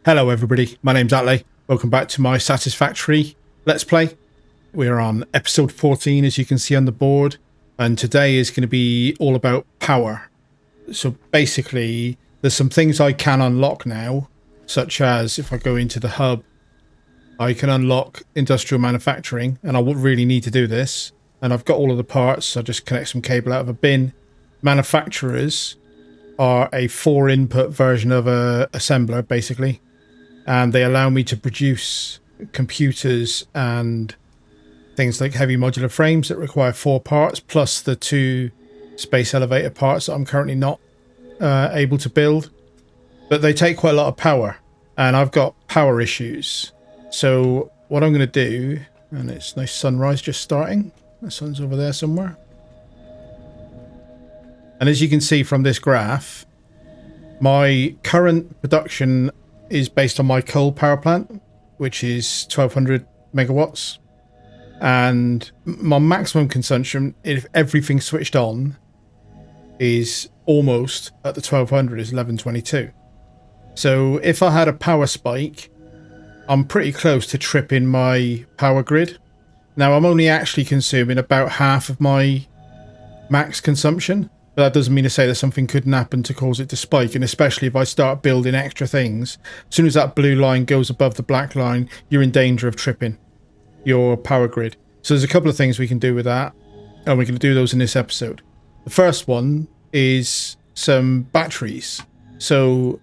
Hello everybody, my name's Atle. Welcome back to my Satisfactory Let's Play. We're on episode 14 as you can see on the board, and today is going to be all about power. So basically there's some things I can unlock now, such as if I go into the hub I can unlock industrial manufacturing, and I wouldn't really need to do this, and I've got all of the parts, so I just connect some cable out of a bin. Manufacturers are a 4-input version of a assembler basically, and they allow me to produce computers and things like heavy modular frames that require 4 parts, plus the 2 space elevator parts that I'm currently not able to build. But they take quite a lot of power, and I've got power issues. So what I'm going to do, and it's nice sunrise just starting. The sun's over there somewhere. And as you can see from this graph, my current production is based on my coal power plant, which is 1200 megawatts. And my maximum consumption, if everything switched on, is almost at the 1200, is 1122. So if I had a power spike, I'm pretty close to tripping my power grid. Now I'm only actually consuming about half of my max consumption, but that doesn't mean to say that something couldn't happen to cause it to spike, and especially if I start building extra things. As soon as that blue line goes above the black line, you're in danger of tripping your power grid. So there's a couple of things we can do with that, and we're going to do those in this episode. The first one is some batteries. So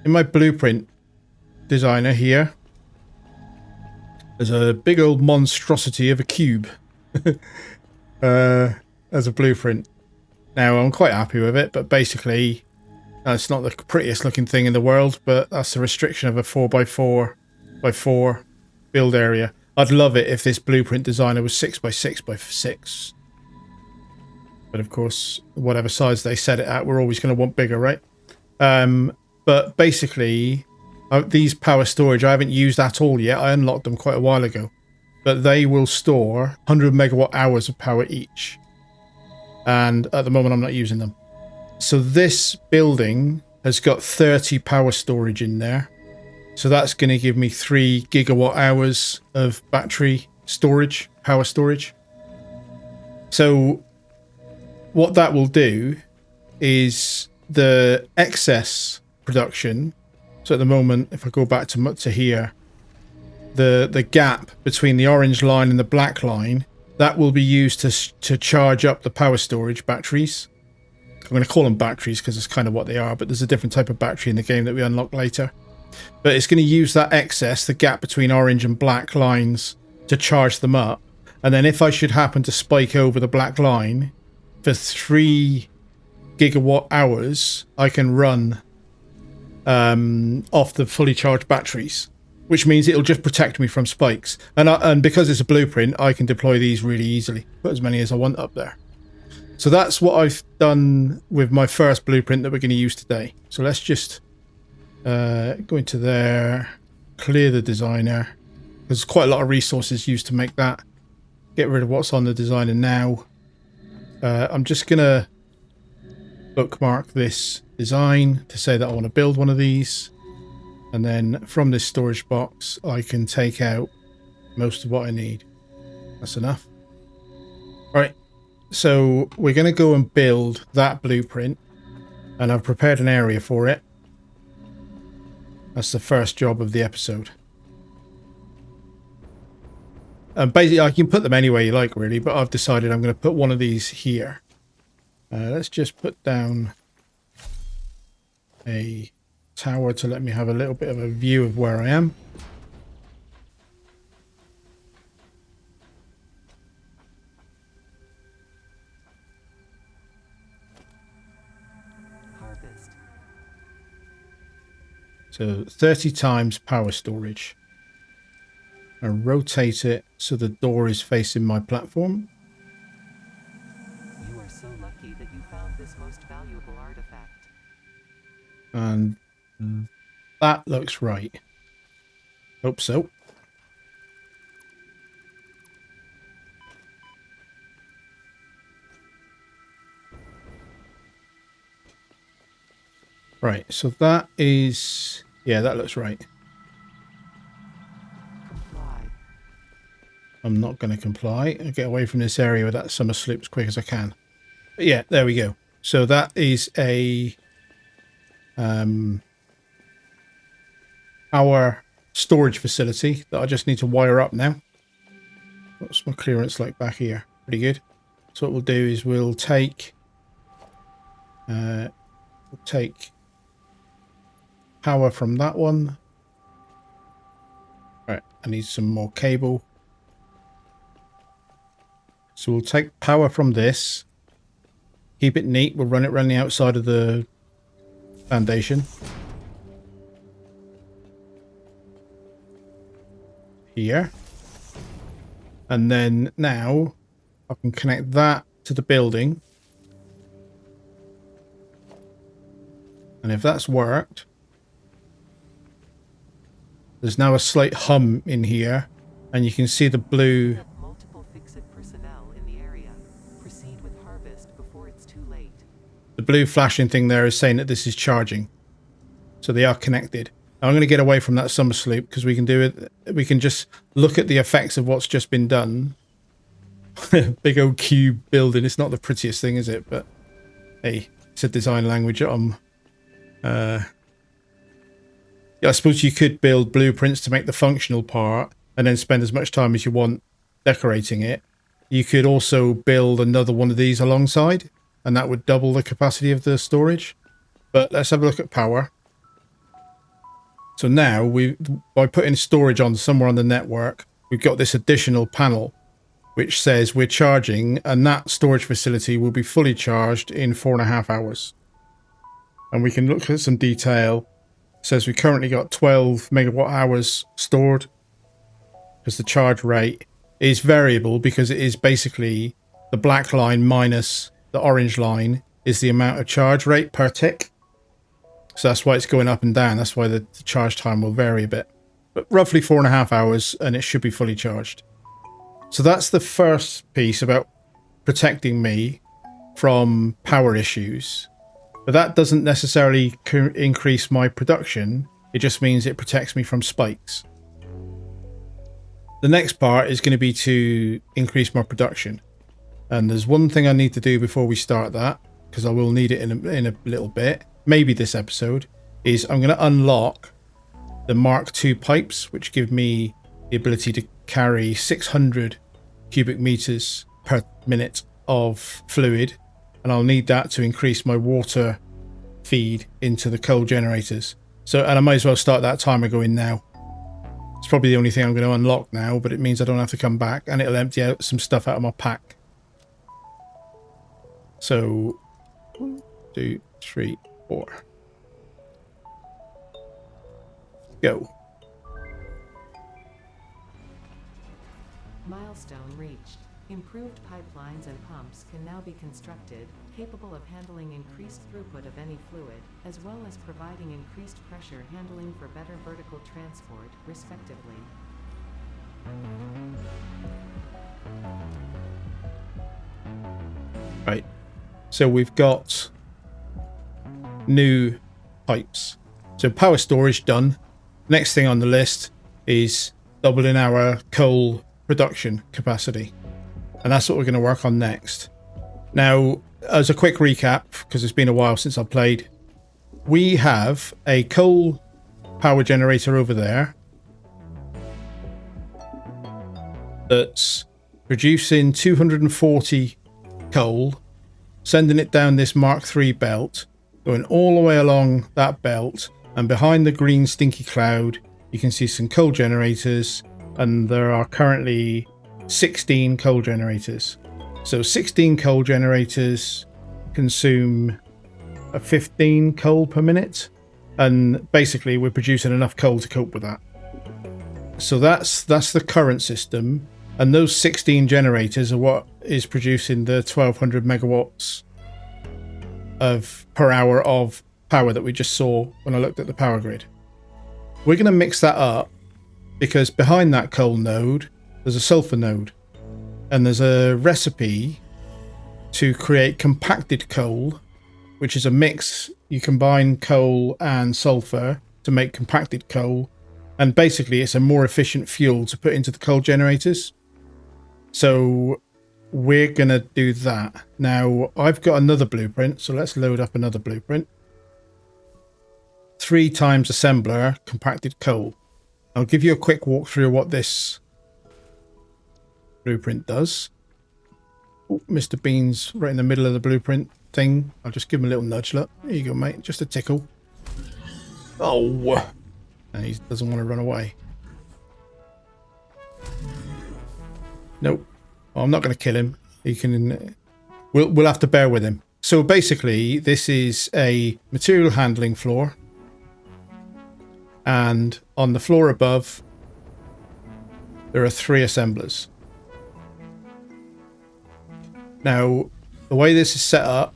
in my blueprint designer here, there's a big old monstrosity of a cube as a blueprint. Now I'm quite happy with it, but basically it's not the prettiest looking thing in the world, but that's the restriction of a 4x4 build area. I'd love it if this blueprint designer was 6x6x6, but of course whatever size they set it at, we're always going to want bigger, right? But basically these power storage I haven't used at all yet. I unlocked them quite a while ago, but they will store 100 megawatt hours of power each, and at the moment I'm not using them. So this building has got 30 power storage in there, so that's going to give me 3 gigawatt hours of battery storage, power storage. So what that will do is the excess production. So at the moment, if I go back to here, the gap between the orange line and the black line, that will be used to charge up the power storage batteries. I'm going to call them batteries because it's kind of what they are, but there's a different type of battery in the game that we unlock later. But it's going to use that excess, the gap between orange and black lines, to charge them up. And then if I should happen to spike over the black line, for 3 gigawatt hours, I can run off the fully charged batteries, which means it'll just protect me from spikes. And because it's a blueprint, I can deploy these really easily, put as many as I want up there. So that's what I've done with my first blueprint that we're going to use today. So let's just go into there, clear the designer. There's quite a lot of resources used to make that. Get rid of what's on the designer now. I'm just going to bookmark this design to say that I want to build one of these, and then from this storage box I can take out most of what I need. That's enough. Right, so we're going to go and build that blueprint, and I've prepared an area for it. That's the first job of the episode. And basically I can put them anywhere you like really, but I've decided I'm going to put one of these here. Let's just put down a tower to let me have a little bit of a view of where I am. Harvest. So 30 times power storage. And rotate it so the door is facing my platform. You are so lucky that you found this most valuable artifact. And that looks right. Hope so. Right, so that is Yeah, that looks right. Comply. I'm not going to comply. I'll get away from this area with that summer sloop as quick as I can. But yeah, there we go. So that is a our storage facility that I just need to wire up now. What's my clearance like back here? Pretty good. So what we'll do is we'll take power from that one. Right, I need some more cable. So we'll take power from this. Keep it neat. We'll run it around the outside of the foundation. Here. And then now I can connect that to the building. And if that's worked, there's now a slight hum in here, and you can see the blue. Multiple fix-it personnel in the area. Proceed with harvest before it's too late. The blue flashing thing there is saying that this is charging. So they are connected. Now I'm going to get away from that summer sloop because we can do it. We can just look at the effects of what's just been done. Big old cube building. It's not the prettiest thing, is it? But hey, it's a design language. Yeah, I suppose you could build blueprints to make the functional part and then spend as much time as you want decorating it. You could also build another one of these alongside, and that would double the capacity of the storage. But let's have a look at power. So now, by putting storage on somewhere on the network, we've got this additional panel which says we're charging, and that storage facility will be fully charged in 4.5 hours. And we can look at some detail. It says we currently got 12 megawatt hours stored, because the charge rate is variable, because it is basically the black line minus the orange line is the amount of charge rate per tick. So that's why it's going up and down. That's why the charge time will vary a bit. But roughly 4.5 hours, and it should be fully charged. So that's the first piece about protecting me from power issues. But that doesn't necessarily increase my production. It just means it protects me from spikes. The next part is going to be to increase my production. And there's one thing I need to do before we start that, because I will need it in a little bit. Maybe this episode, is I'm going to unlock the Mark II pipes, which give me the ability to carry 600 cubic meters per minute of fluid, and I'll need that to increase my water feed into the coal generators. So, and I might as well start that timer going now. It's probably the only thing I'm going to unlock now, but it means I don't have to come back, and it'll empty out some stuff out of my pack. So 1, 2, 3, 4. Go. Milestone reached. Improved pipelines and pumps can now be constructed, capable of handling increased throughput of any fluid, as well as providing increased pressure handling for better vertical transport, respectively. Right. So we've got new pipes. So power storage done. Next thing on the list is doubling our coal production capacity. And that's what we're going to work on next. Now, as a quick recap, because it's been a while since I've played, we have a coal power generator over there that's producing 240 coal, sending it down this Mark III belt, going all the way along that belt, and behind the green stinky cloud you can see some coal generators, and there are currently 16 coal generators. So 16 coal generators consume 15 coal per minute, and basically we're producing enough coal to cope with that. So that's the current system, and those 16 generators are what is producing the 1200 megawatts of per hour of power that we just saw when I looked at the power grid. We're going to mix that up, because behind that coal node there's a sulfur node, and there's a recipe to create compacted coal, which is a mix. You combine coal and sulfur to make compacted coal, and basically it's a more efficient fuel to put into the coal generators. So we're gonna do that. Now I've got another blueprint, so let's load up another blueprint. 3 times assembler compacted coal. I'll give you a quick walkthrough of what this blueprint does. Oh, Mr. Bean's right in the middle of the blueprint thing. I'll just give him a little nudge. Look, there you go, mate. Just a tickle. Oh, and he doesn't want to run away. Nope. Well, I'm not going to kill him. He can. We'll have to bear with him. So basically, this is a material handling floor, and on the floor above, there are 3 assemblers. Now, the way this is set up,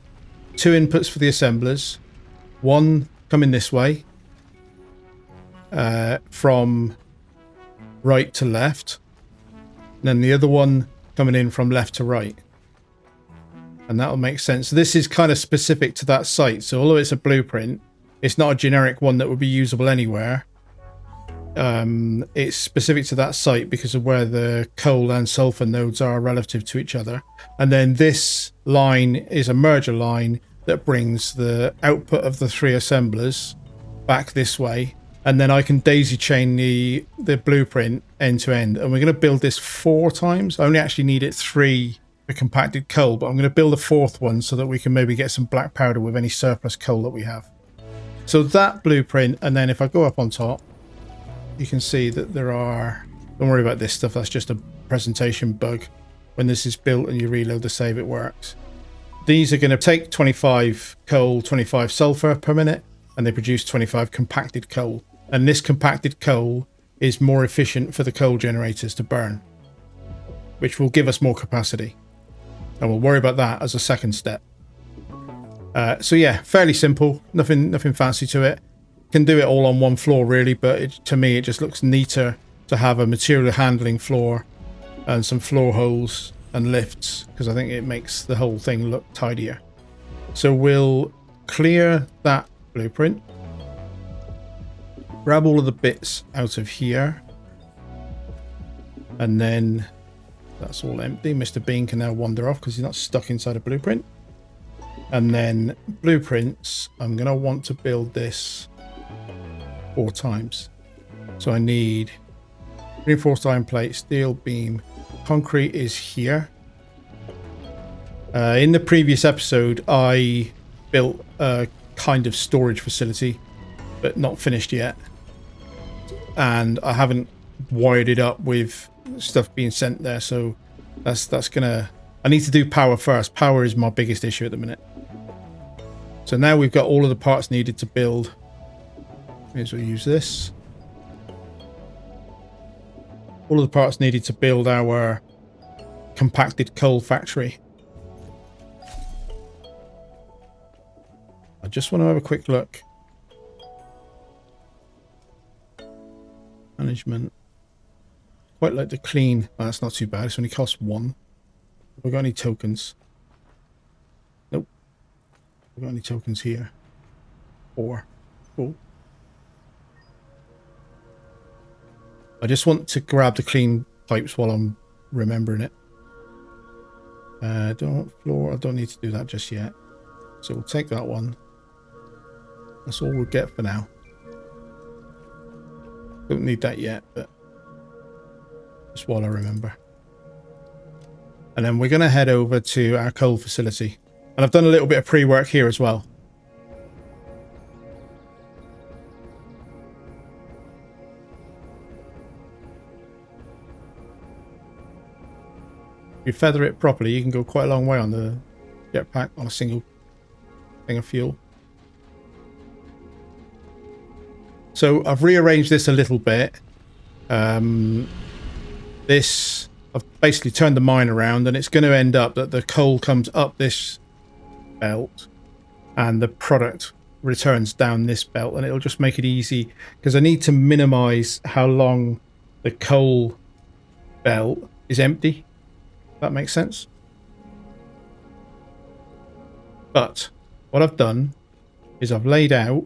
2 inputs for the assemblers, 1 coming this way, from right to left, and then the other one coming in from left to right. And that'll make sense. This is kind of specific to that site, so although it's a blueprint, it's not a generic one that would be usable anywhere. It's specific to that site because of where the coal and sulfur nodes are relative to each other. And then this line is a merger line that brings the output of the 3 assemblers back this way. And then I can daisy chain the blueprint end to end. And we're going to build this 4 times. I only actually need it 3 for compacted coal, but I'm going to build a 4th one so that we can maybe get some black powder with any surplus coal that we have. So that blueprint, and then if I go up on top, you can see that there are... Don't worry about this stuff, that's just a presentation bug. When this is built and you reload the save, it works. These are going to take 25 coal, 25 sulfur per minute, and they produce 25 compacted coal. And this compacted coal is more efficient for the coal generators to burn, which will give us more capacity. And we'll worry about that as a second step. So yeah, fairly simple, nothing fancy to it. Can do it all on one floor really, but to me it just looks neater to have a material handling floor and some floor holes and lifts, because I think it makes the whole thing look tidier. So we'll clear that blueprint, grab all of the bits out of here, and then that's all empty. Mr. Bean can now wander off because he's not stuck inside a blueprint. And then blueprints, I'm going to want to build this 4 times. So I need reinforced iron plate, steel beam, concrete is here. In the previous episode, I built a kind of storage facility, but not finished yet. And I haven't wired it up with stuff being sent there, so that's gonna... I need to do power first. Power is my biggest issue at the minute. So now we've got all of the parts needed to build. Here's we'll use this. All of the parts needed to build our compacted coal factory. I just want to have a quick look. Management. Quite like the clean. Oh, that's not too bad. It's only cost 1. Have we got any tokens? Nope. Have we got any tokens here? 4. Cool. I just want to grab the clean pipes while I'm remembering it. Don't floor. I don't need to do that just yet. So we'll take that one. That's all we'll get for now. Don't need that yet, but just while I remember. And then we're going to head over to our coal facility. And I've done a little bit of pre-work here as well. If you feather it properly, you can go quite a long way on the jetpack on a single thing of fuel. So I've rearranged this a little bit. I've basically turned the mine around, and it's going to end up that the coal comes up this belt and the product returns down this belt, and it'll just make it easy because I need to minimize how long the coal belt is empty. That makes sense. But what I've done is I've laid out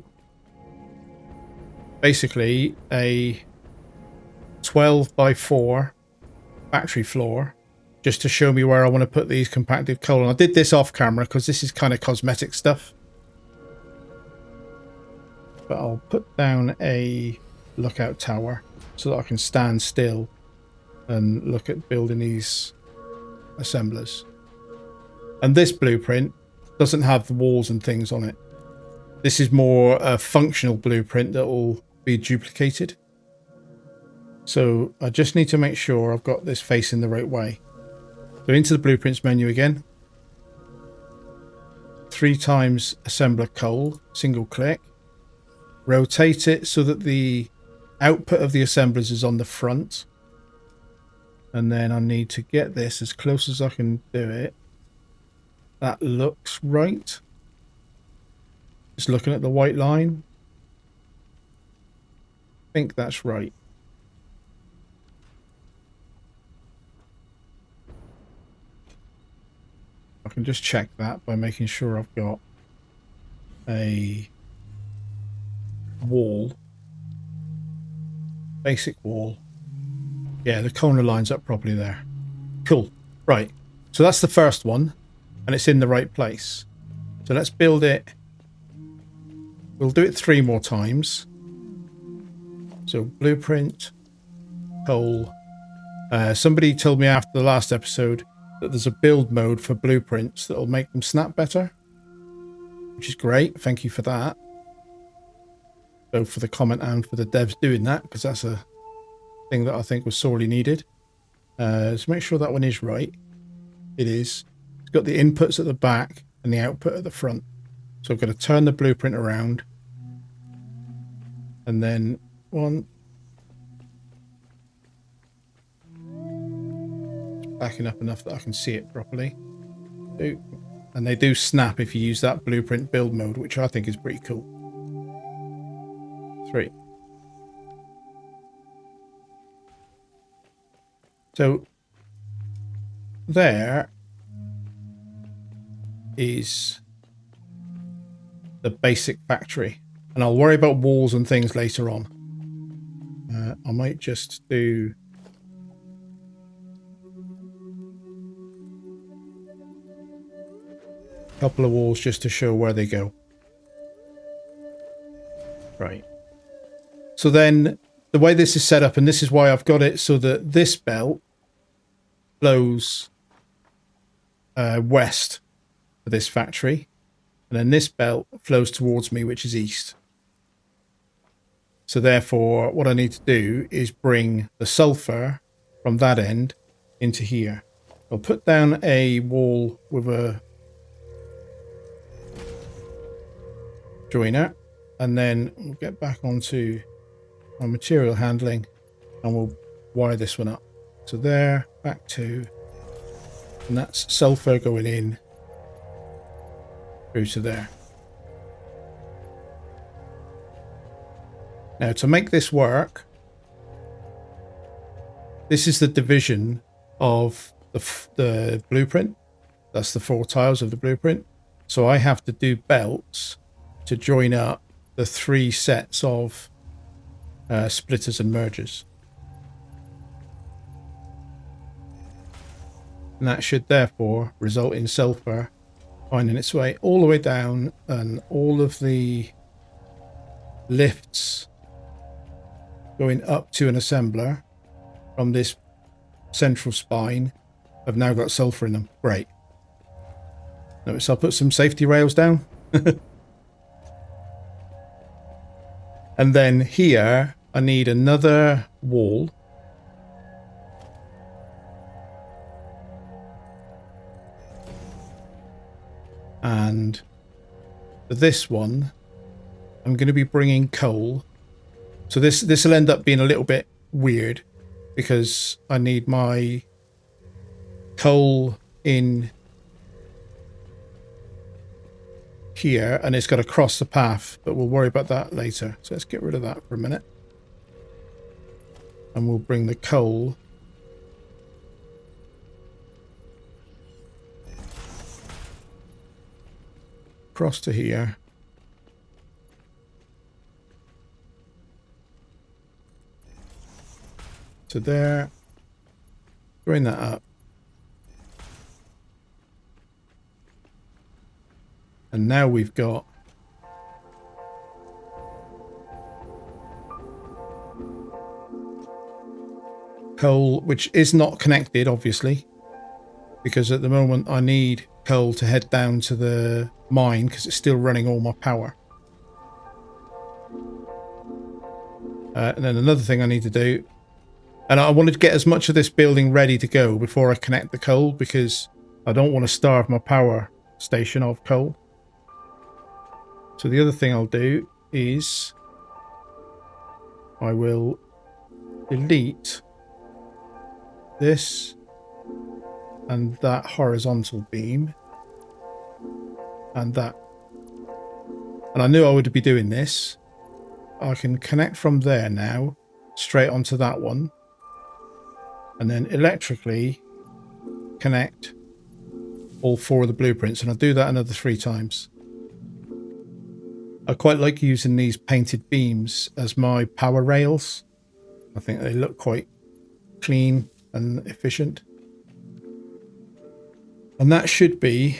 basically a 12 by 4 factory floor, just to show me where I want to put these compacted coal. And I did this off camera because this is kind of cosmetic stuff. But I'll put down a lookout tower so that I can stand still and look at building these assemblers. And this blueprint doesn't have the walls and things on it. This is more a functional blueprint that will be duplicated. So I just need to make sure I've got this facing the right way. So into the blueprints menu again. 3 times assembler coal, single click. Rotate it so that the output of the assemblers is on the front. And then I need to get this as close as I can do it. That looks right. Just looking at the white line. I think that's right. I can just check that by making sure I've got a wall. Basic wall. Yeah, the corner lines up properly there. Cool. Right. So that's the first one. And it's in the right place. So let's build it. We'll do it 3 more times. So blueprint, coal. Somebody told me after the last episode that there's a build mode for blueprints that will make them snap better, which is great. Thank you for that. Both for the comment and for the devs doing that, because that's a thing that I think was sorely needed. Let's make sure that one is right. It is. It's got the inputs at the back and the output at the front. So I'm going to turn the blueprint around. And then one. Backing up enough that I can see it properly. 2. And they do snap if you use that blueprint build mode, which I think is pretty cool. 3. So there is the basic factory, and I'll worry about walls and things later on. I might just do a couple of walls just to show where they go. Right. So then the way this is set up, and this is why I've got it so that this belt flows west for this factory, and then this belt flows towards me, which is east. So therefore, what I need to do is bring the sulfur from that end into here. I'll put down a wall with a joiner, and then we'll get back onto our material handling and we'll wire this one up. So there, back to, and that's sulfur going in through to there. Now to make this work, this is the division of the blueprint. That's the 4 tiles of the blueprint. So I have to do belts to join up the 3 sets of splitters and mergers. And that should therefore result in sulfur finding its way all the way down, and all of the lifts going up to an assembler from this central spine have now got sulfur in them. Great. Notice I'll put some safety rails down. And then here I need another wall. And for this one, I'm going to be bringing coal. So this will end up being a little bit weird because I need my coal in here, and it's got to cross the path, but we'll worry about that later. So let's get rid of that for a minute. And we'll bring the coal across to here. to there. Bring that up. And now we've got coal, which is not connected, obviously, because at the moment I need coal to head down to the mine because it's still running all my power. And then another thing I need to do, and I wanted to get as much of this building ready to go before I connect the coal, because I don't want to starve my power station of coal. So the other thing I'll do is I will delete this and that horizontal beam and that. And I knew I would be doing this. I can connect from there now straight onto that one, and then electrically connect all 4 of the blueprints, and I'll do that another 3 times. I quite like using these painted beams as my power rails. I think they look quite clean and efficient. And that should be,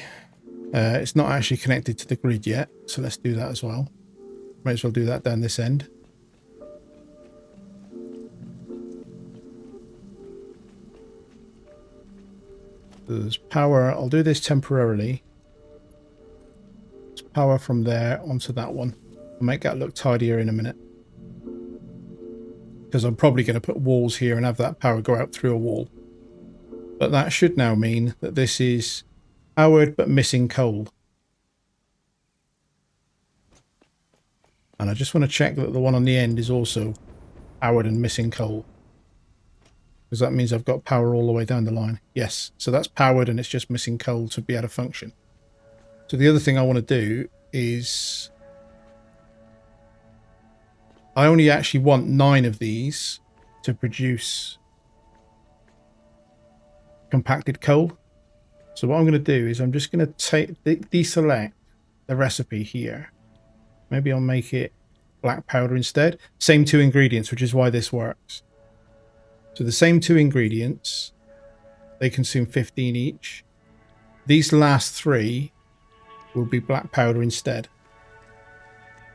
it's not actually connected to the grid yet, so let's do that as well. Might as well do that down this end. There's power. I'll do this temporarily. There's power from there onto that one. I'll make that look tidier in a minute, because I'm probably going to put walls here and have that power go out through a wall. But that should now mean that this is powered but missing coal. And I just want to check that the one on the end is also powered and missing coal, because that means I've got power all the way down the line. Yes, so that's powered and it's just missing coal to be able to function. So the other thing I want to do is I only actually want 9 of these to produce compacted coal. So what I'm going to do is I'm just going to deselect the recipe here. Maybe I'll make it black powder instead. Same 2 ingredients, which is why this works. So the same 2 ingredients, they consume 15 each. These last 3 will be black powder instead.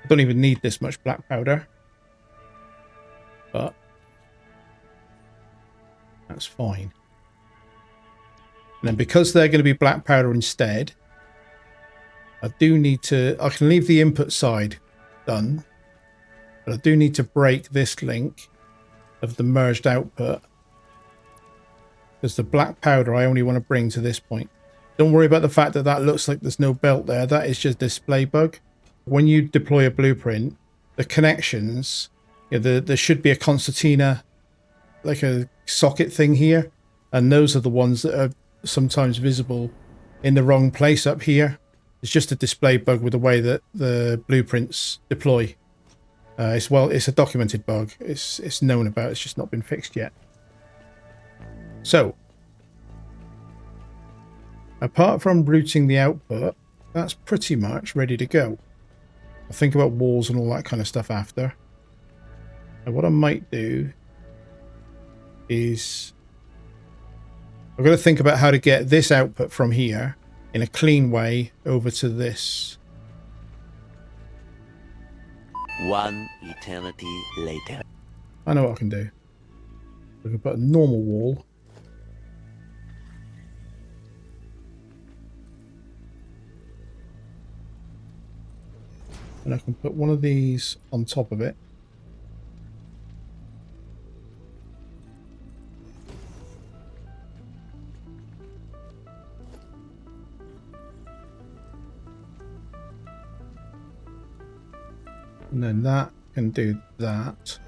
I don't even need this much black powder, but that's fine. And then because they're going to be black powder instead, I do need to, I can leave the input side done, but I do need to break this link of the merged output, because the black powder I only want to bring to this point. Don't worry about the fact that that looks like there's no belt there. That is just a display bug. When you deploy a blueprint, the connections, you know, there should be a concertina, like a socket thing here, and those are the ones that are sometimes visible in the wrong place up here. It's just a display bug with the way that the blueprints deploy. It's a documented bug. It's known about. It's just not been fixed yet. So, apart from routing the output, that's pretty much ready to go. I'll think about walls and all that kind of stuff after. And what I might do is I've got to think about how to get this output from here in a clean way over to this. One eternity later. I know what I can do. We can put a normal wall. And I can put one of these on top of it. And then that can do that.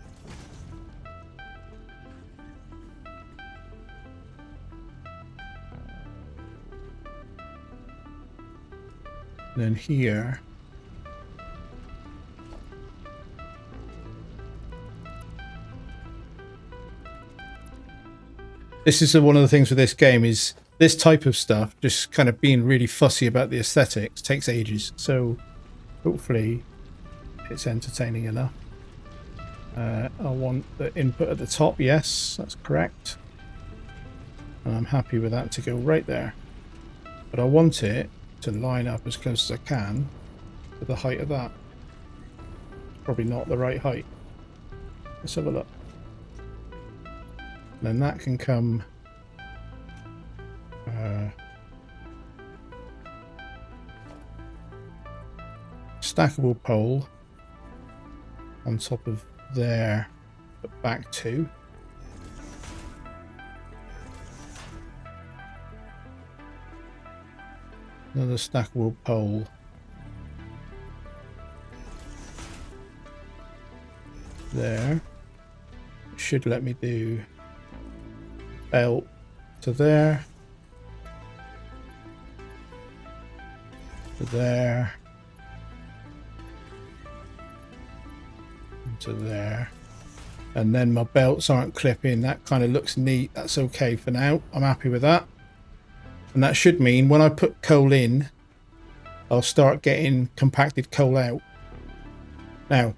And then here. This is one of the things with this game, is this type of stuff, just kind of being really fussy about the aesthetics, takes ages. So hopefully it's entertaining enough. I want the input at the top. Yes, that's correct. And I'm happy with that to go right there. But I want it to line up as close as I can to the height of that. Probably not the right height. Let's have a look. And then that can come stackable pole on top of there, but back to. Another stackable pole. There. Should let me do belt to there. To there. To there. And then my belts aren't clipping. That kind of looks neat. That's okay for now. I'm happy with that. And that should mean when I put coal in, I'll start getting compacted coal out. Now,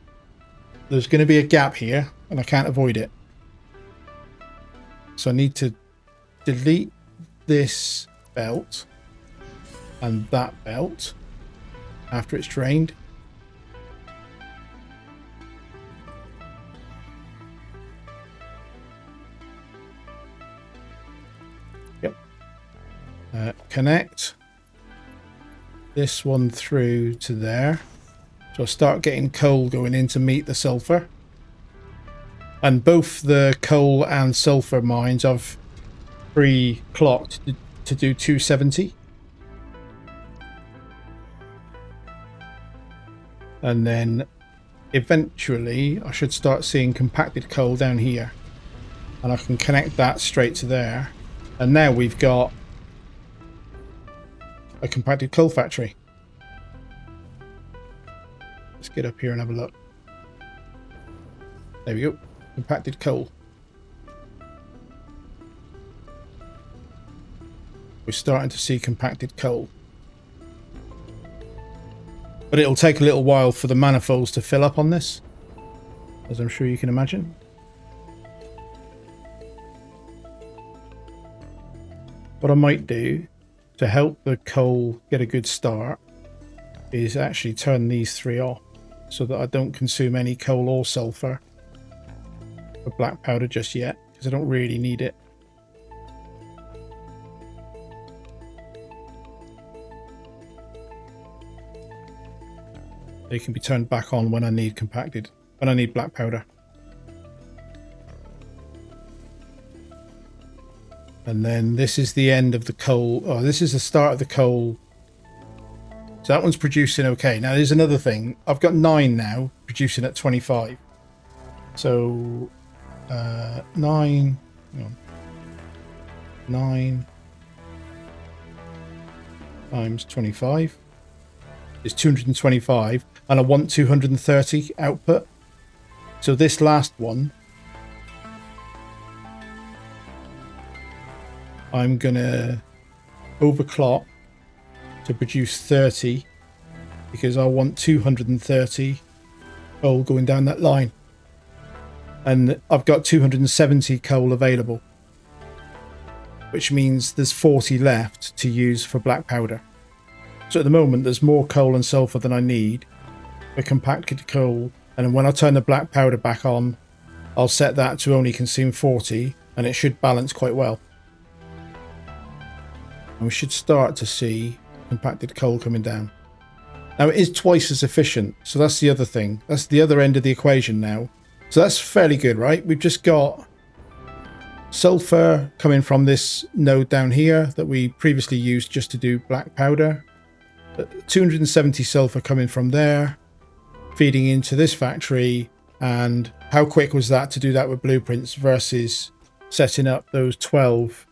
there's going to be a gap here, and I can't avoid it. So I need to delete this belt and that belt after it's drained. Yep. Connect this one through to there. So I'll start getting coal going in to meet the sulfur. And both the coal and sulfur mines I've pre-clocked to do 270. And then eventually I should start seeing compacted coal down here. And I can connect that straight to there. And now we've got a compacted coal factory. Let's get up here and have a look. There we go. Compacted coal. We're starting to see compacted coal. But it'll take a little while for the manifolds to fill up on this, as I'm sure you can imagine. What I might do to help the coal get a good start is actually turn these three off so that I don't consume any coal or sulfur for black powder just yet, because I don't really need it. They can be turned back on when I need black powder. And then this is the end of the coal. Oh, this is the start of the coal. So that one's producing okay. Now there's another thing. I've got 9 now, producing at 25. So 9 times 25 is 225, and I want 230 output. So this last one, I'm gonna overclock to produce 30 because I want 230 coal going down that line, and I've got 270 coal available, which means there's 40 left to use for black powder. So at the moment there's more coal and sulfur than I need for compacted coal, and when I turn the black powder back on, I'll set that to only consume 40, and it should balance quite well. And we should start to see compacted coal coming down. Now it is twice as efficient, so that's the other thing. That's the other end of the equation now. So that's fairly good, right? We've just got sulfur coming from this node down here that we previously used just to do black powder. 270 sulfur coming from there, feeding into this factory. And how quick was that to do that with blueprints versus setting up those 12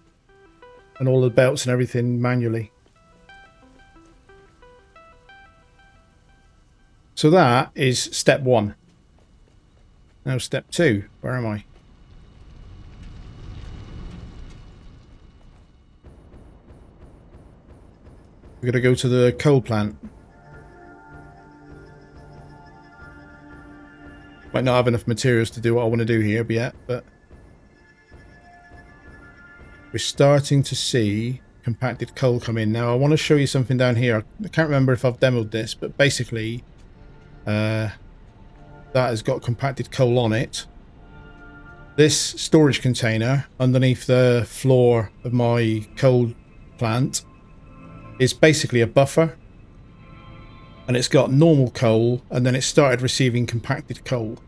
and all the belts and everything manually? So that is step 1. Now step 2, where am I? We're going to go to the coal plant. Might not have enough materials to do what I want to do here yet, but we're starting to see compacted coal come in. Now I want to show you something down here. I can't remember if I've demoed this, but basically that has got compacted coal on it. This storage container underneath the floor of my coal plant is basically a buffer, and it's got normal coal, and then it started receiving compacted coal.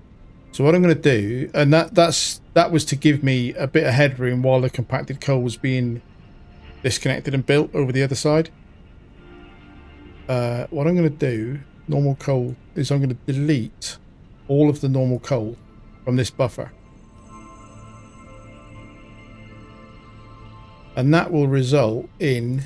So what I'm going to do, and that was to give me a bit of headroom while the compacted coal was being disconnected and built over the other side. What I'm going to do, normal coal, is I'm going to delete all of the normal coal from this buffer. And that will result in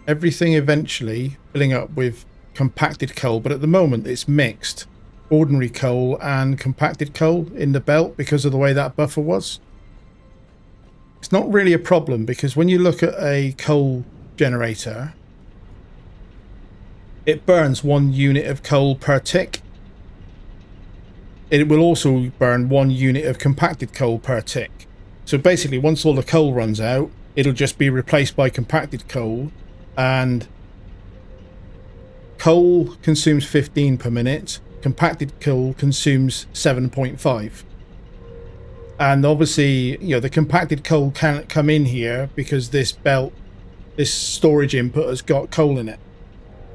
everything eventually filling up with compacted coal. But at the moment it's mixed ordinary coal and compacted coal in the belt because of the way that buffer was. It's not really a problem because when you look at a coal generator, it burns 1 unit of coal per tick. It will also burn 1 unit of compacted coal per tick. So basically, once all the coal runs out, it'll just be replaced by compacted coal, and coal consumes 15 per minute, compacted coal consumes 7.5. And obviously, you know, the compacted coal can't come in here because this belt, this storage input has got coal in it.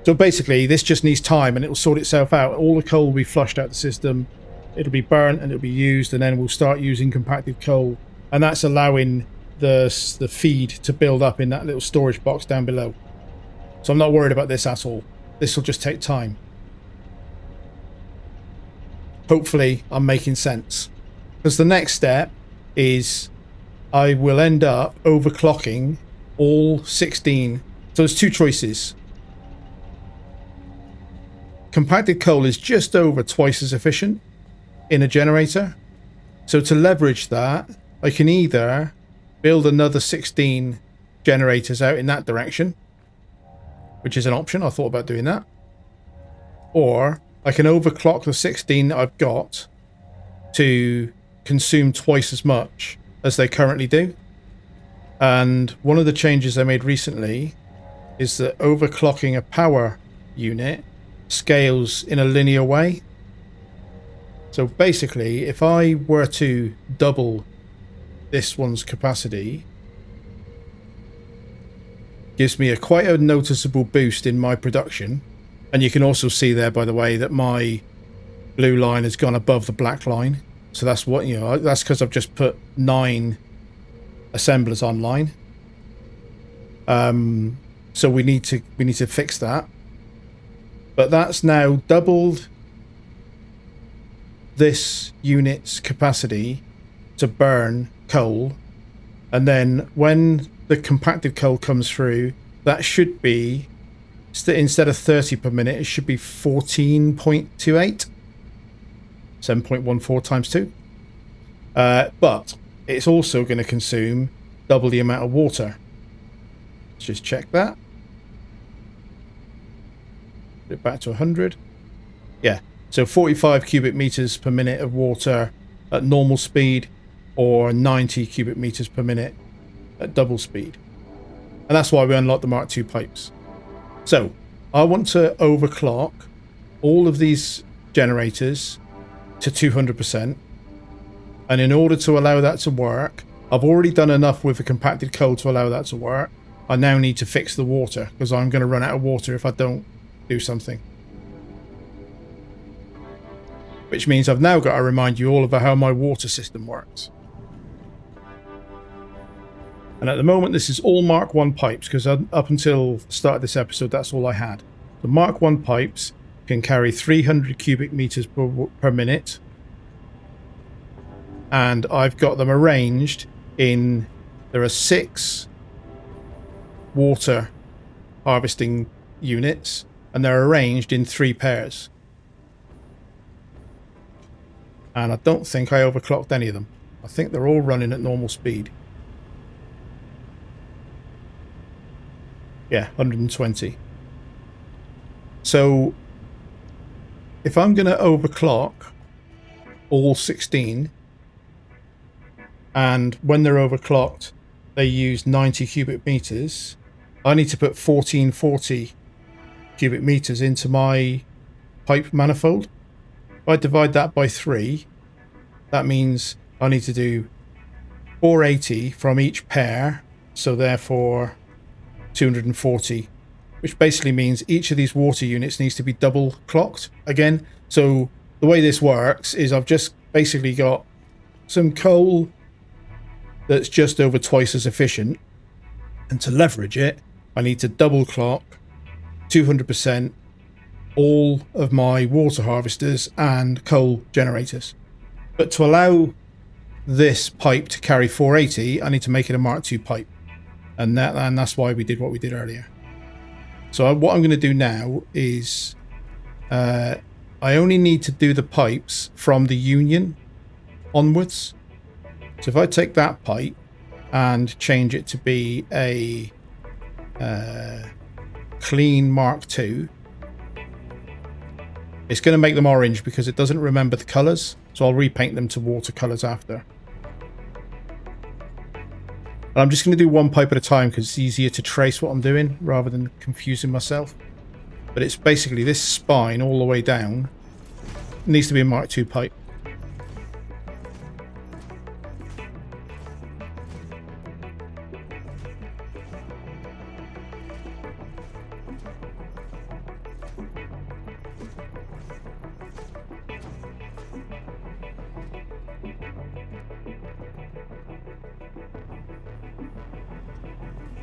So basically, this just needs time and it will sort itself out. All the coal will be flushed out the system, it'll be burnt and it'll be used, and then we'll start using compacted coal. And that's allowing the feed to build up in that little storage box down below. So I'm not worried about this at all. This will just take time. Hopefully I'm making sense. Because the next step is I will end up overclocking all 16. So there's 2 choices. Compacted coal is just over twice as efficient in a generator. So to leverage that, I can either build another 16 generators out in that direction, which is an option. I thought about doing that. Or I can overclock the 16 that I've got to consume twice as much as they currently do. And one of the changes I made recently is that overclocking a power unit scales in a linear way. So basically, if I were to double this one's capacity, gives me quite a noticeable boost in my production. And you can also see there, by the way, that my blue line has gone above the black line. So that's what, you know, that's because I've just put 9 assemblers online. So we need to fix that. But that's now doubled this unit's capacity to burn coal, and then when the compacted coal comes through, that should be, instead of 30 per minute, it should be 14.28, 7.14 times 2. But it's also going to consume double the amount of water. Let's just check that. Put it back to 100. Yeah, so 45 cubic meters per minute of water at normal speed, or 90 cubic meters per minute at double speed. And that's why we unlocked the Mark II pipes. So I want to overclock all of these generators to 200%. And in order to allow that to work, I've already done enough with the compacted coal to allow that to work. I now need to fix the water because I'm going to run out of water if I don't do something. Which means I've now got to remind you all about how my water system works. And at the moment, this is all Mark I pipes, because up until the start of this episode, that's all I had. The Mark I pipes can carry 300 cubic meters per minute. And I've got them arranged in, there are 6 water harvesting units, and they're arranged in 3 pairs. And I don't think I overclocked any of them. I think they're all running at normal speed. Yeah, 120. So if I'm going to overclock all 16, and when they're overclocked, they use 90 cubic meters, I need to put 1440 cubic meters into my pipe manifold. If I divide that by 3, that means I need to do 480 from each pair, so therefore 240, which basically means each of these water units needs to be double clocked again. So the way this works is I've just basically got some coal that's just over twice as efficient, and to leverage it I need to double clock 200% all of my water harvesters and coal generators. But to allow this pipe to carry 480, I need to make it a Mark II pipe, and that's why we did what we did earlier. So what I'm going to do now is I only need to do the pipes from the union onwards. So if I take that pipe and change it to be a clean Mark II, it's going to make them orange because it doesn't remember the colours. So I'll repaint them to watercolours after. And I'm just going to do one pipe at a time because it's easier to trace what I'm doing rather than confusing myself. But it's basically this spine all the way down. It needs to be a Mark II pipe.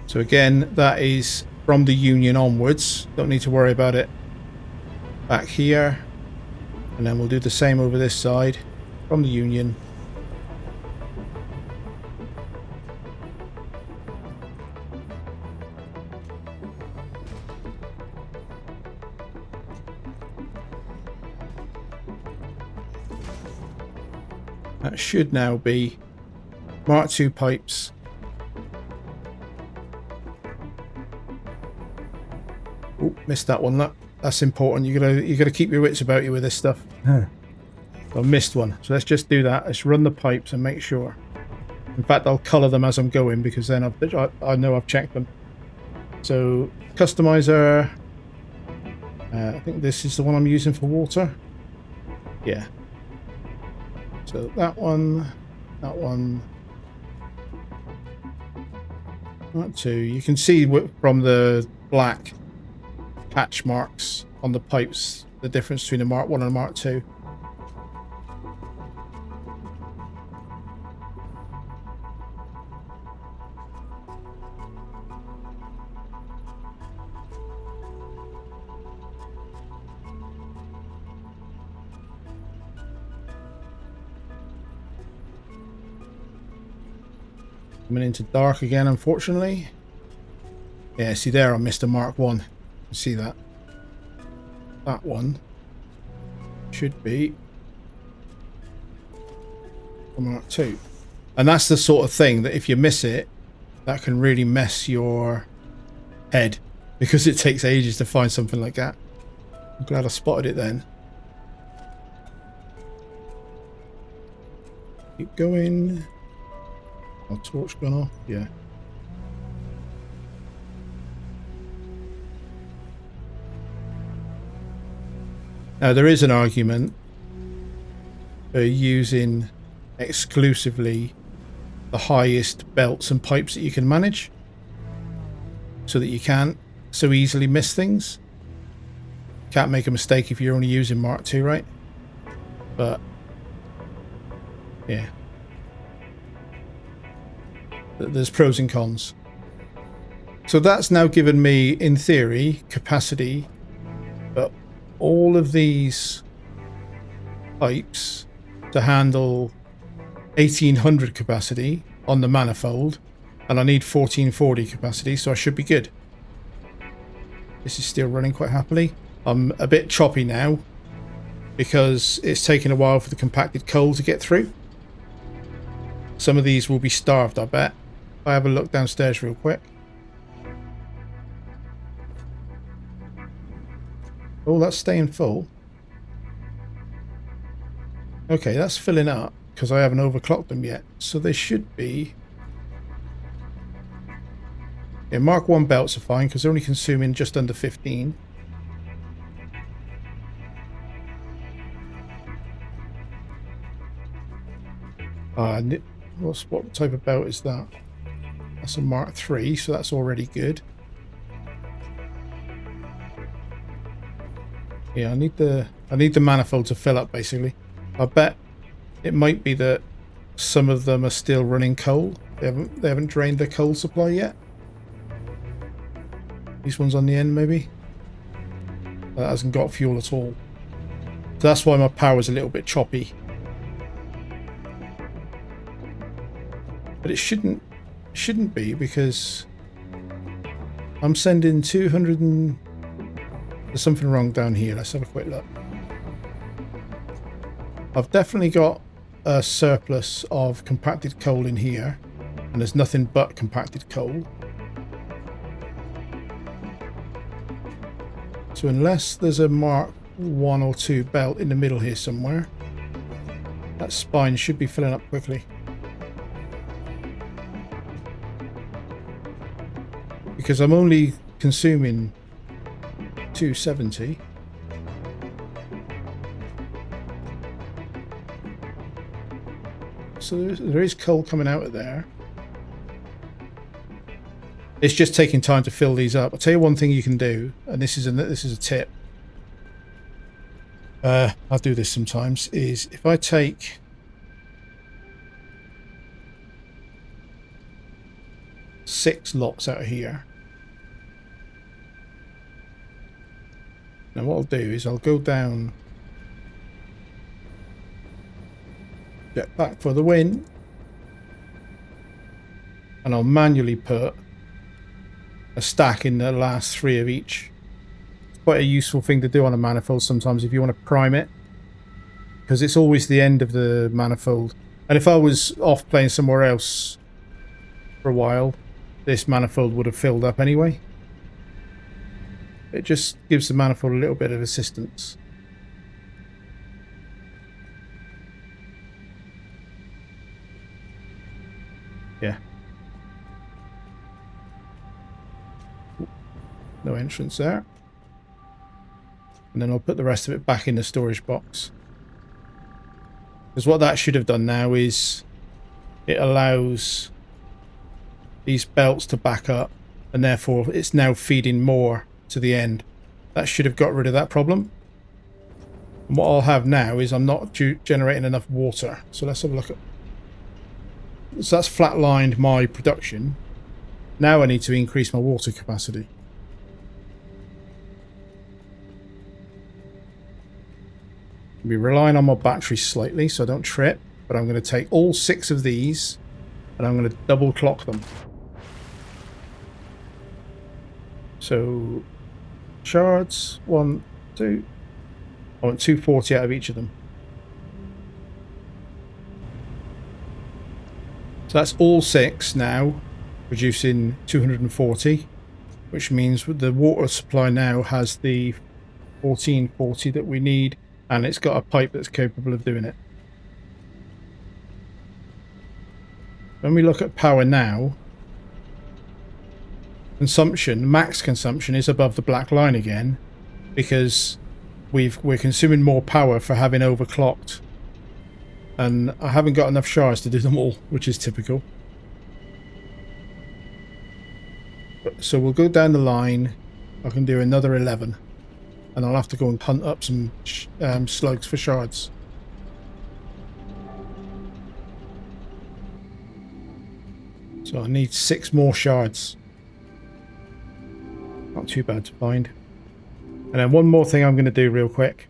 So again, that is from the union onwards. Don't need to worry about it back here. And then we'll do the same over this side from the union. That should now be Mark II pipes. Oh, missed that one. That's important. You gotta keep your wits about you with this stuff. So I missed one. So let's just do that. Let's run the pipes and make sure. In fact, I'll colour them as I'm going because then I know I've checked them. So customizer. I think this is the one I'm using for water. Yeah. So that one. Mark II. You can see from the black patch marks on the pipes the difference between a Mark I and a Mark II. Coming into dark again, unfortunately. Yeah, see there, I missed a Mark I. You see that? That one should be a Mark II. And that's the sort of thing that if you miss it, that can really mess your head because it takes ages to find something like that. I'm glad I spotted it then. Keep going. Our torch gone off? Yeah. Now there is an argument for using exclusively the highest belts and pipes that you can manage so that you can't so easily miss things. Can't make a mistake if you're only using Mark II, right? But yeah, there's pros and cons. So that's now given me, in theory, capacity, but all of these pipes to handle 1800 capacity on the manifold, and I need 1440 capacity, so I should be good. This is still running quite happily. I'm a bit choppy now because it's taken a while for the compacted coal to get through. Some of these will be starved, I bet. If I have a look downstairs real quick. Oh, that's staying full. Okay, that's filling up because I haven't overclocked them yet. So they should be... Yeah, Mark 1 belts are fine because they're only consuming just under 15. What type of belt is that? That's a Mark 3, so that's already good. Yeah, I need the manifold to fill up basically. I bet it might be that some of them are still running coal. They haven't drained their coal supply yet. These ones on the end maybe. That hasn't got fuel at all. So that's why my power's a little bit choppy. But it shouldn't be because I'm sending 200 and... There's something wrong down here. Let's have a quick look. I've definitely got a surplus of compacted coal in here, and there's nothing but compacted coal. So unless there's a Mark 1 or 2 belt in the middle here somewhere, that spine should be filling up quickly. Because I'm only consuming 270. So there is coal coming out of there. It's just taking time to fill these up. I'll tell you one thing you can do, and this is a tip. I'll do this sometimes. Is if I take 6 lots out of here. Now what I'll do is I'll go down, get back for the win, and I'll manually put a stack in the last 3 of each. It's quite a useful thing to do on a manifold sometimes if you want to prime it, because it's always the end of the manifold. And if I was off playing somewhere else for a while, this manifold would have filled up anyway. It just gives the manifold a little bit of assistance. Yeah. No entrance there. And then I'll put the rest of it back in the storage box. Because what that should have done now is it allows these belts to back up, and therefore it's now feeding more to the end. That should have got rid of that problem. And what I'll have now is I'm not generating enough water. So let's have a look at... So that's flatlined my production. Now I need to increase my water capacity. I'll be relying on my battery slightly so I don't trip, but I'm going to take all 6 of these and I'm going to double clock them. So shards, 1, 2. I want 240 out of each of them. So that's all 6 now, producing 240, which means the water supply now has the 1440 that we need, and it's got a pipe that's capable of doing it. When we look at power now, consumption, max consumption, is above the black line again, because we're consuming more power for having overclocked. And I haven't got enough shards to do them all, which is typical. So we'll go down the line. I can do another 11. And I'll have to go and hunt up some slugs for shards. So I need 6 more shards. Not too bad to find. And then one more thing I'm going to do real quick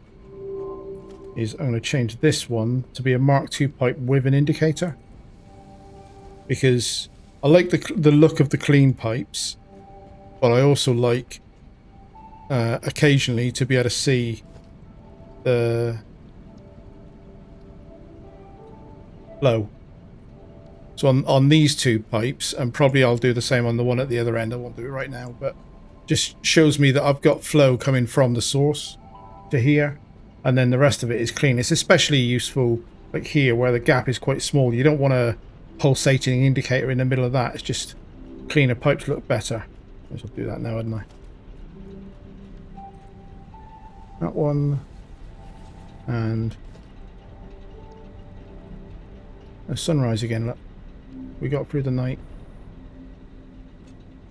is I'm going to change this one to be a Mark II pipe with an indicator, because I like the look of the clean pipes, but I also like occasionally to be able to see the flow. So on these 2 pipes, and probably I'll do the same on the one at the other end. I won't do it right now, but just shows me that I've got flow coming from the source to here. and then the rest of it is clean. It's especially useful like here where the gap is quite small. You don't want a pulsating indicator in the middle of that. It's just cleaner pipes look better. I shall do that now, hadn't I? That one. And a sunrise again, look. We got through the night.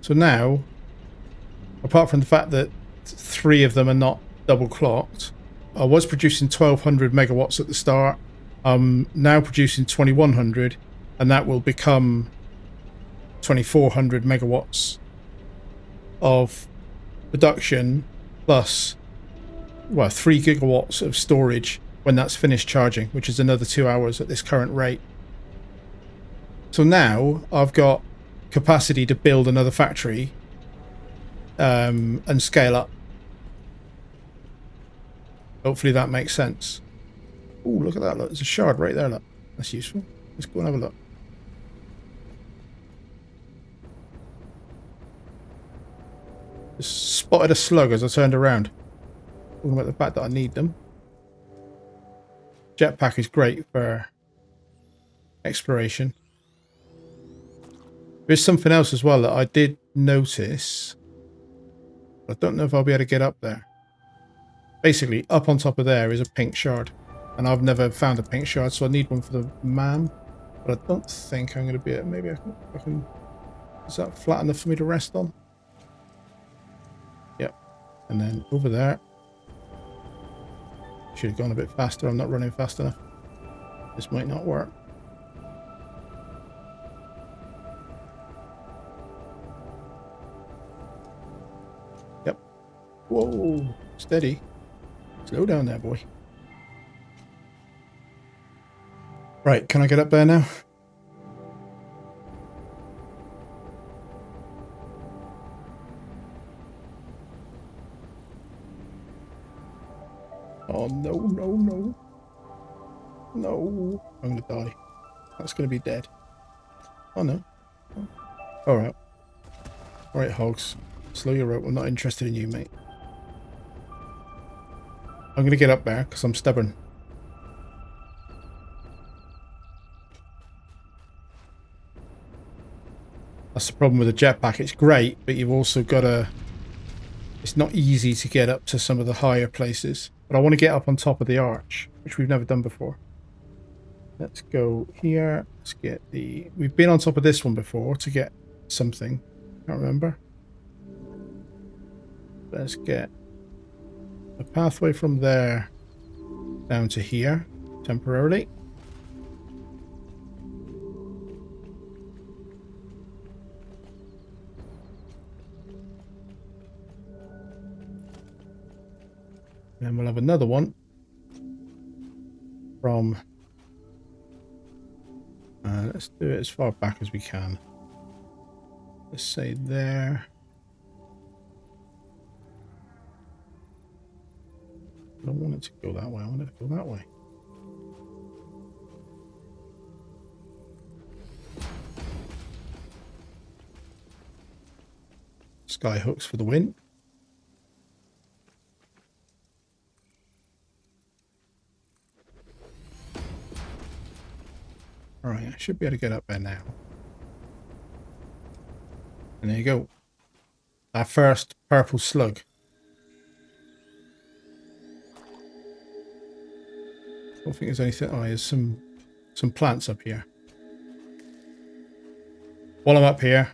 So now, apart from the fact that 3 of them are not double clocked, I was producing 1200 megawatts at the start. I'm now producing 2100, and that will become 2400 megawatts of production plus, well, 3 gigawatts of storage when that's finished charging, which is another 2 hours at this current rate. So now I've got capacity to build another factory and scale up. Hopefully that makes sense. Oh, look at that, look, there's a shard right there, look. That's useful. Let's go and have a look. Just spotted a slug as I turned around. Talking about the fact that I need them. Jetpack is great for exploration. There's something else as well that I did notice. I don't know if I'll be able to get up there. Basically, up on top of there is a pink shard. And I've never found a pink shard, so I need one for the man. But I don't think I'm going to be able... Maybe I can... Is that flat enough for me to rest on? Yep. And then over there. Should have gone a bit faster. I'm not running fast enough. This might not work. Yep. Whoa. Steady. Slow down there, boy. Right, can I get up there now? Oh, no, no, no. No. I'm going to die. That's going to be dead. Oh, no. Oh. Alright. Alright, hogs. Slow your rope. I'm not interested in you, mate. I'm going to get up there because I'm stubborn. That's the problem with the jetpack. It's great, but you've also got to... It's not easy to get up to some of the higher places. But I want to get up on top of the arch, which we've never done before. Let's go here. Let's get the... We've been on top of this one before to get something. Can't remember. Let's get a pathway from there down to here temporarily. And we'll have another one from, let's do it as far back as we can. Let's say there. I don't want it to go that way, I want it to go that way. Sky hooks for the win. Alright, I should be able to get up there now. And there you go. Our first purple slug. I don't think there's anything... Oh, there's some plants up here. While I'm up here,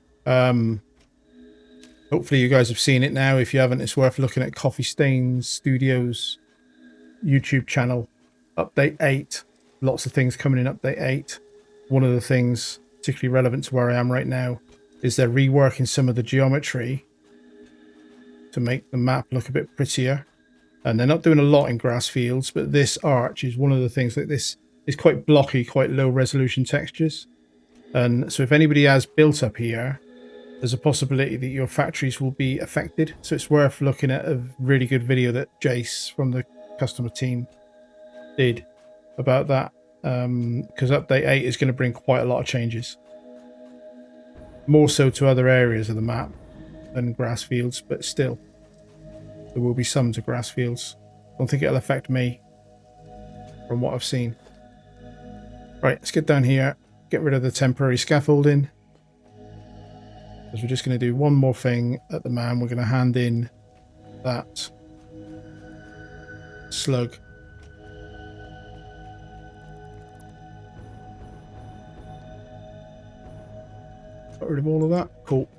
hopefully you guys have seen it now. If you haven't, it's worth looking at Coffee Stains Studios YouTube channel. Update 8. Lots of things coming in Update 8. One of the things particularly relevant to where I am right now is they're reworking some of the geometry to make the map look a bit prettier. And they're not doing a lot in grass fields, but this arch is one of the things that this is quite blocky, quite low resolution textures. And so if anybody has built up here, there's a possibility that your factories will be affected. So it's worth looking at a really good video that Jace from the customer team did about that. Because Update 8 is going to bring quite a lot of changes. More so to other areas of the map than grass fields, but still. There will be some to grass fields. I don't think it'll affect me. from what I've seen. Right, let's get down here, get rid of the temporary scaffolding. Because we're just going to do one more thing at the man. We're going to hand in that slug. Got rid of all of that. Cool.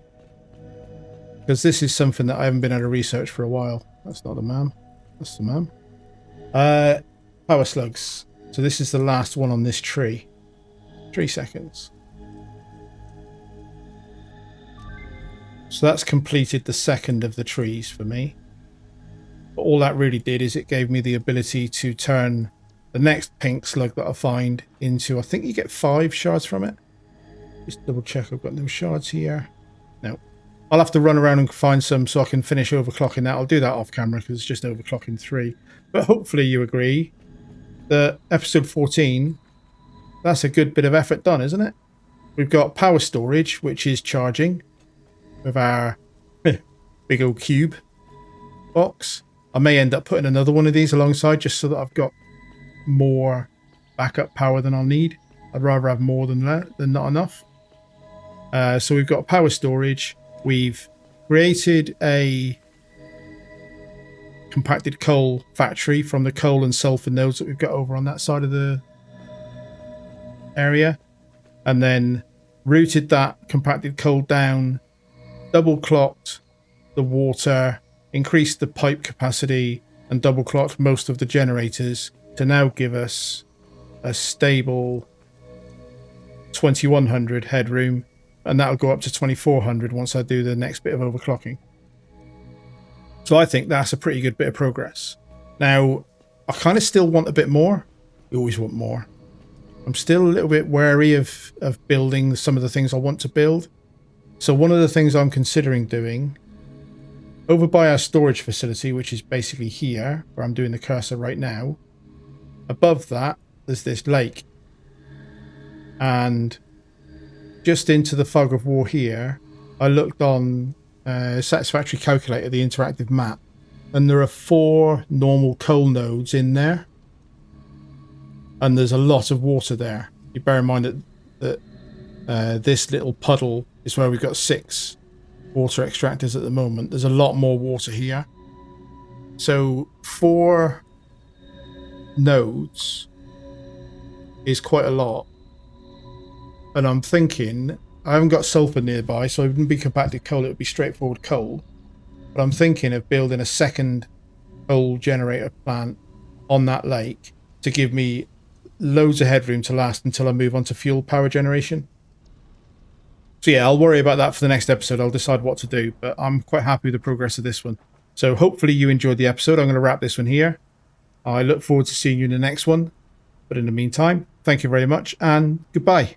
Because this is something that I haven't been able to research for a while. That's not the man. That's the man. Power slugs. So this is the last one on this tree. 3 seconds. So that's completed the second of the trees for me. But all that really did is it gave me the ability to turn the next pink slug that I find into, I think you get 5 shards from it. Just double check I've got no shards here. No. I'll have to run around and find some so I can finish overclocking that. I'll do that off camera because it's just overclocking 3. But hopefully you agree that episode 14, that's a good bit of effort done, isn't it? We've got power storage, which is charging with our big old cube box. I may end up putting another one of these alongside just so that I've got more backup power than I'll need. I'd rather have more than not enough. So we've got power storage. We've created a compacted coal factory from the coal and sulfur nodes that we've got over on that side of the area, and then routed that compacted coal down, double clocked the water, increased the pipe capacity, and double clocked most of the generators to now give us a stable 2100 headroom, and that'll go up to 2400 once I do the next bit of overclocking. So I think that's a pretty good bit of progress. Now, I kind of still want a bit more. You always want more. I'm still a little bit wary of building some of the things I want to build. So one of the things I'm considering doing, over by our storage facility, which is basically here, where I'm doing the cursor right now, above that, there's this lake. And just into the fog of war here, I looked on Satisfactory Calculator, the interactive map, and there are 4 normal coal nodes in there, and there's a lot of water there. You bear in mind that this little puddle is where we've got 6 water extractors at the moment. There's a lot more water here, so 4 nodes is quite a lot. And I'm thinking, I haven't got sulfur nearby, so it wouldn't be compacted coal, it would be straightforward coal. But I'm thinking of building a second coal generator plant on that lake to give me loads of headroom to last until I move on to fuel power generation. So yeah, I'll worry about that for the next episode. I'll decide what to do, but I'm quite happy with the progress of this one. So hopefully you enjoyed the episode. I'm going to wrap this one here. I look forward to seeing you in the next one. But in the meantime, thank you very much and goodbye.